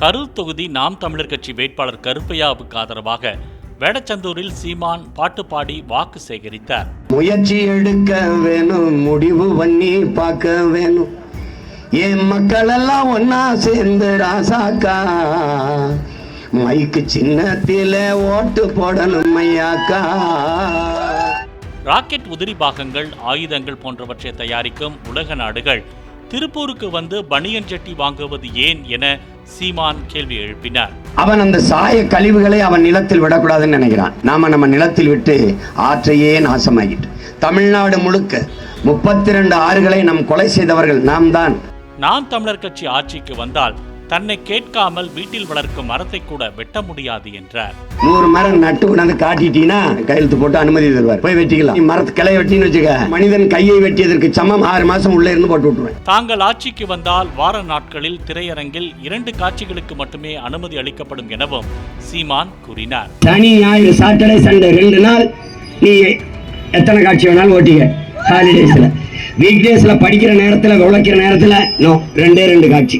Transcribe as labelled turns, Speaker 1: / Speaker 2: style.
Speaker 1: கரூர் தொகுதி நாம் தமிழர் கட்சி வேட்பாளர் கருப்பையாவுக்கு ஆதரவாக வேடச்சந்தூரில் சீமான் பாட்டு பாடி வாக்கு சேகரித்தார்.
Speaker 2: முயற்சி எடுக்க வேணும், முடிவு பண்ணி பார்க்க வேணும், என் மக்கள் எல்லாம் ஒன்னா சேர்ந்து ராசாக்கா மைக்கு சின்னத்தில ஓட்டு போடணும் ஐயாக்கா.
Speaker 1: ராக்கெட் உதிரி பாகங்கள், ஆயுதங்கள் போன்றவற்றை தயாரிக்கும் உலக நாடுகள் திருப்பூருக்கு வந்து பனியன் ஜட்டி வாங்குவது ஏன் என சீமான் கேள்வி எழுப்பினார்.
Speaker 2: அவன் அந்த சாய கழிவுகளை அவன் நிலத்தில் விடக்கூடாதுன்னு நினைக்கிறான். நாம நம்ம நிலத்தில் விட்டு ஆற்றையே நாசமாகிட்டு தமிழ்நாடு முழுக்க 32 ஆறுகளை நம் கொலை செய்தவர்கள் நாம் தான்.
Speaker 1: நாம் தமிழர் கட்சி ஆட்சிக்கு வந்தால் தன்னை கேட்காமல் வீட்டில் வளர்க்கும் மரத்தை கூட வெட்ட முடியாது என்றார்.
Speaker 2: 100 மரம் நட்டு கொண்டாந்து காட்டிட்டீங்கன்னா கையெழுத்து போட்டு அனுமதி தருவார், போய் வெட்டிக்கலாம். மரத்து கிளை வெட்டின்னு வச்சுக்க, மனிதன் கையை வெட்டியதற்கு சமம் 6 மாசம் உள்ள இருந்து போட்டு விட்டுருவேன்.
Speaker 1: தாங்கள் ஆட்சிக்கு வந்தால் வார நாட்களில் திரையரங்கில் 2 காட்சிகளுக்கு மட்டுமே அனுமதி அளிக்கப்படும் எனவும் சீமான் கூறினார்.
Speaker 2: சனி ஞாயிறு சாட்டர்டே சண்டே 2 நாள் நீ எத்தனை காட்சி வேணாலும் ஓட்டிக்க. ஹாலிடேஸ்ல வீக் டேஸ்ல படிக்கிற நேரத்துல உழைக்கிற நேரத்துல 2 காட்சி.